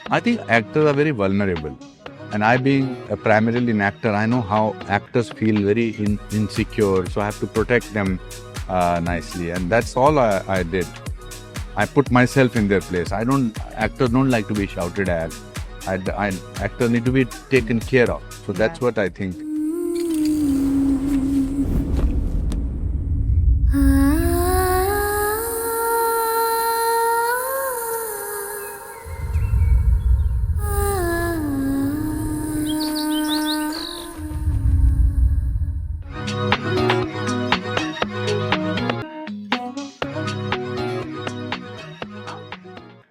I think actors are very vulnerable. And I being primarily an actor, I know how actors feel very insecure. So I have to protect them nicely. And that's all I did. I put myself in their place. Actors don't like to be shouted at. Actors need to be taken care of. So that's what I think.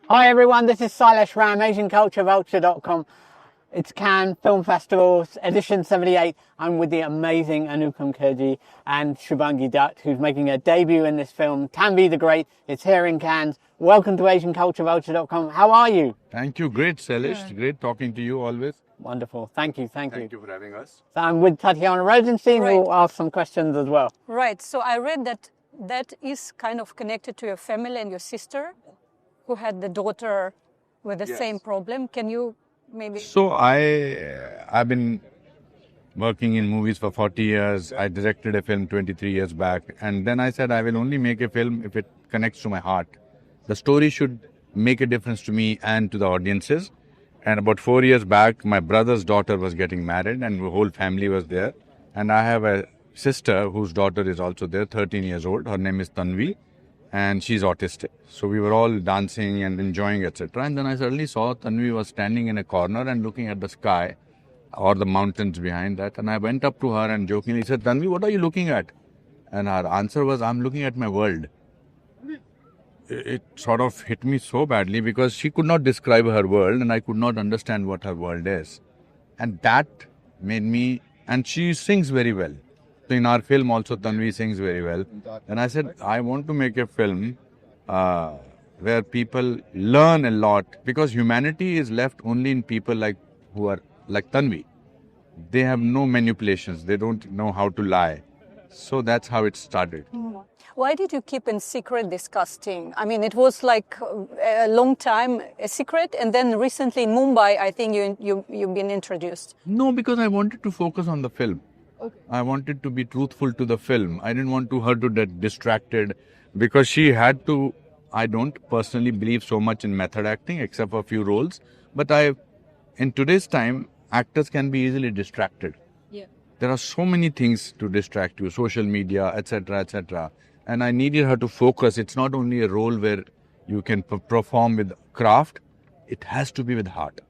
Hi everyone, this is Silesh Ram, AsianCultureVulture.com. It's Cannes Film Festival, edition 78. I'm with the amazing Anupam Kher and Shubhangi Dutt, who's making a debut in this film, Tanvi the Great. It's here in Cannes. Welcome to AsianCultureVulture.com. How are you? Thank you. Great, Silesh. Great talking to you always. Wonderful. Thank you. Thank you for having us. So I'm with Tatiana Rosenstein, Right. who will ask some questions as well. Right. So I read that is kind of connected to your family and your sister, who had the daughter with the same problem. Can you maybe... So I've been working in movies for 40 years. I directed a film 23 years back. And then I said, I will only make a film if it connects to my heart. The story should make a difference to me and to the audiences. And about 4 years back, my brother's daughter was getting married and the whole family was there. And I have a sister whose daughter is also there, 13 years old. Her name is Tanvi. And she's autistic. So we were all dancing and enjoying, etc. And then I suddenly saw Tanvi was standing in a corner and looking at the sky or the mountains behind that. And I went up to her and jokingly said, Tanvi, what are you looking at? And her answer was, I'm looking at my world. It sort of hit me so badly because she could not describe her world and I could not understand what her world is. And that made me, and she sings very well. In our film also, Tanvi sings very well. And I said, I want to make a film where people learn a lot, because humanity is left only in people who are like Tanvi. They have no manipulations. They don't know how to lie. So that's how it started. Why did you keep in secret this casting? I mean, it was like a long time a secret, and then recently in Mumbai, I think you've been introduced. No, because I wanted to focus on the film. Okay. I wanted to be truthful to the film. I didn't want her to get distracted because she had to. I don't personally believe so much in method acting except for a few roles. But in today's time, actors can be easily distracted. Yeah. There are so many things to distract you, social media, etc., etc. And I needed her to focus. It's not only a role where you can perform with craft. It has to be with heart.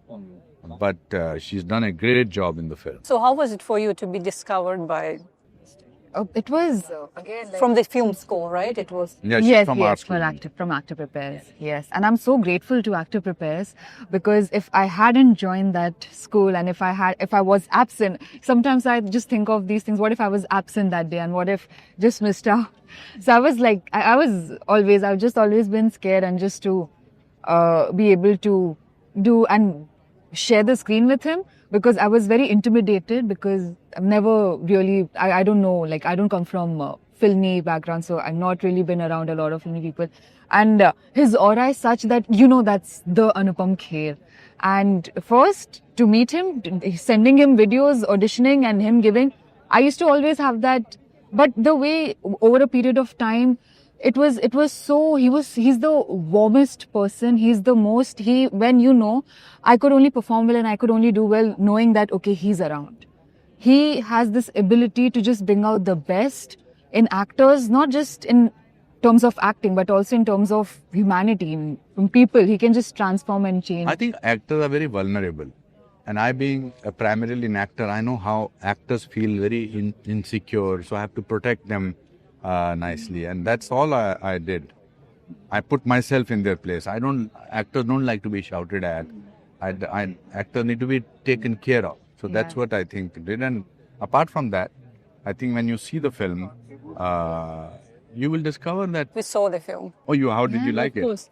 But she's done a great job in the film. So how was it for you to be discovered by... It was again from the film school, right? It was... Yes, from Actor Prepares, yes. And I'm so grateful to Actor Prepares because if I hadn't joined that school and if I was absent, sometimes I just think of these things. What if I was absent that day and what if just missed out? So I was like, I've just always been scared and just to be able to do and share the screen with him because I was very intimidated because I've never really, I don't know, like I don't come from filmy background, so I've not really been around a lot of filmy people. And his aura is such that, that's the Anupam Kher. And first, to meet him, sending him videos, auditioning and him giving, I used to always have that. But the way, over a period of time, he's the warmest person. He's the most, when I could only perform well and I could only do well knowing that, okay, he's around. He has this ability to just bring out the best in actors, not just in terms of acting, but also in terms of humanity, in people. He can just transform and change. I think actors are very vulnerable. And I being primarily an actor, I know how actors feel very insecure. So I have to protect them nicely, and that's all I did. I put myself in their place. Actors don't like to be shouted at. Actors need to be taken care of. So that's what I think did. And apart from that, I think when you see the film, you will discover that. We saw the film. Oh, how did you like it? Of course.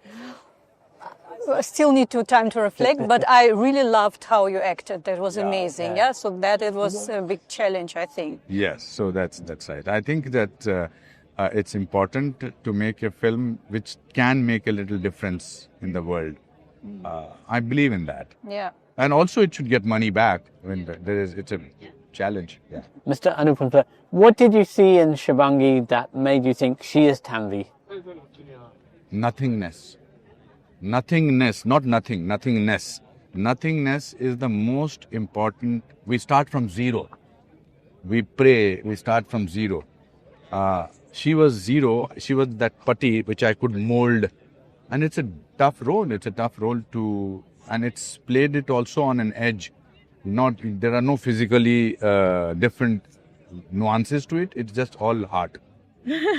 I still need time to reflect, but I really loved how you acted. That was amazing. Yeah. So that it was a big challenge, I think. Yes. So that's right. I think that it's important to make a film which can make a little difference in the world. I believe in that. Yeah. And also it should get money back when it's a challenge. Yeah. Mr. Anupam Kher, what did you see in Shubhangi that made you think she is Tanvi? Nothingness. Nothingness, not nothing, nothingness. Nothingness is the most important. We start from zero. We pray, we start from zero. She was zero, she was that putty which I could mold. And it's a tough role, and it's played it also on an edge. There are no physically different nuances to it, it's just all heart.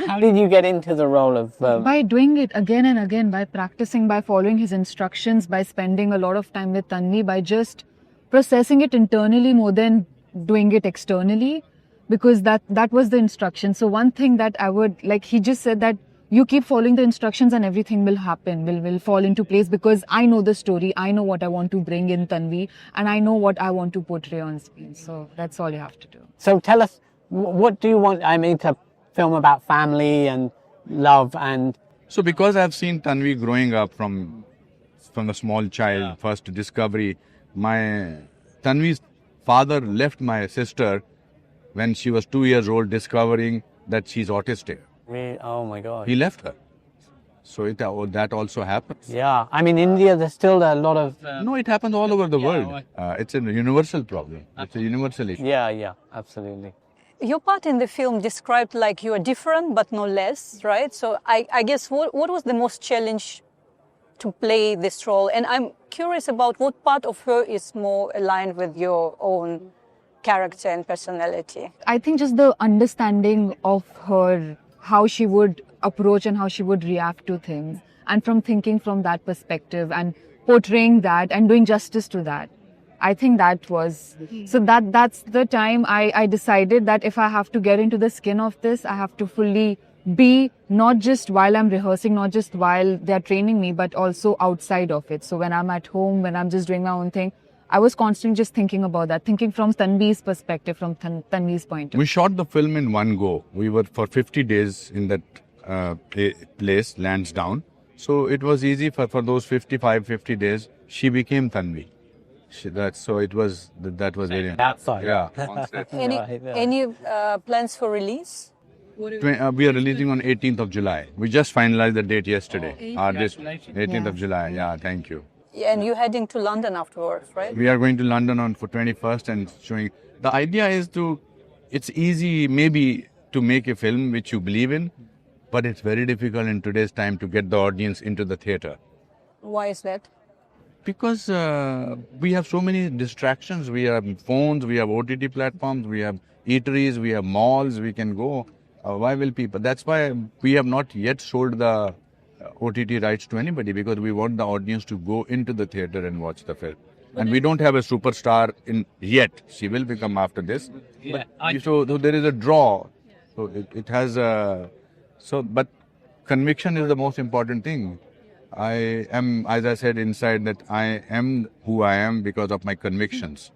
How did you get into the role of... By doing it again and again, by practicing, by following his instructions, by spending a lot of time with Tanvi, by just processing it internally more than doing it externally, because that was the instruction. So one thing that I would, like he just said that you keep following the instructions and everything will happen, will fall into place, because I know the story, I know what I want to bring in Tanvi, and I know what I want to portray on screen. So that's all you have to do. So tell us, what do you want, to film about family and love and... So because I've seen Tanvi growing up from a small child, first to discovery, Tanvi's father left my sister when she was 2 years old, discovering that she's autistic. Really? Oh my God. He left her. So that also happens. Yeah, India, there's still a lot of... No, it happens all over the world. It's a universal problem. It's a universal issue. Yeah, absolutely. Your part in the film described like you are different but no less, right? So I guess what was the most challenge to play this role? And I'm curious about what part of her is more aligned with your own character and personality. I think just the understanding of her, how she would approach and how she would react to things, and from thinking from that perspective and portraying that and doing justice to that. I think that was, so that's the time I decided that if I have to get into the skin of this, I have to fully be, not just while I'm rehearsing, not just while they're training me, but also outside of it. So when I'm at home, when I'm just doing my own thing, I was constantly just thinking about that, thinking from Tanvi's perspective, from Tanvi's point of view. We shot the film in one go. We were for 50 days in that place, Lansdowne. So it was easy for those 50 days. She became Tanvi. That was very Outside. Yeah. Any plans for release? We are releasing on 18th of July. We just finalized the date yesterday. 18th of July. Yeah, thank you. Yeah, and you're heading to London afterwards, right? We are going to London for 21st and showing. The idea is it's easy maybe to make a film which you believe in, but it's very difficult in today's time to get the audience into the theatre. Why is that? Because we have so many distractions. We have phones, we have OTT platforms, we have eateries, we have malls, we can go. Why will people? That's why we have not yet sold the OTT rights to anybody, because we want the audience to go into the theatre and watch the film. And we don't have a superstar in yet. She will become after this. So there is a draw. So it has a... But conviction is the most important thing. I am, as I said inside, that I am who I am because of my convictions.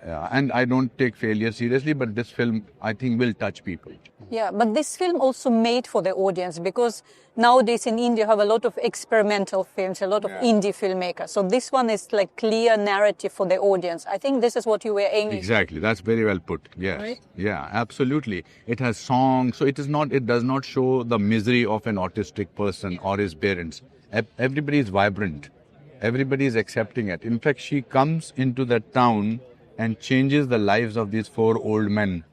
And I don't take failure seriously, but this film, I think, will touch people. Yeah, but this film also made for the audience, because nowadays in India you have a lot of experimental films, a lot of indie filmmakers. So this one is like clear narrative for the audience. I think this is what you were aiming. Exactly, that's very well put. Yes, right? Yeah, absolutely. It has songs, so it does not show the misery of an autistic person or his parents. Everybody is vibrant. Everybody is accepting it. In fact, she comes into that town and changes the lives of these 4 old men.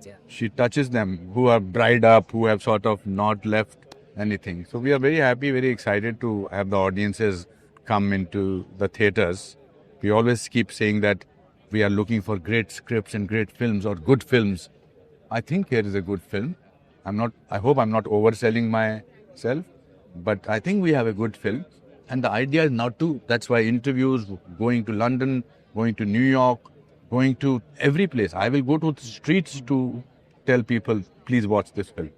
Yeah. She touches them, who are dried up, who have sort of not left anything. So we are very happy, very excited to have the audiences come into the theatres. We always keep saying that we are looking for great scripts and great films or good films. I think here is a good film. I hope I'm not overselling myself, but I think we have a good film. And the idea is now that's why interviews, going to London, going to New York, going to every place. I will go to the streets to tell people, please watch this film.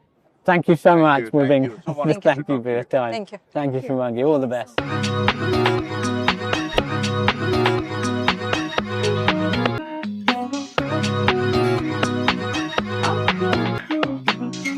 Thank you so much for Thank being... you. Thank you for your time. Thank you. Thank you, Shubhangi. All the best.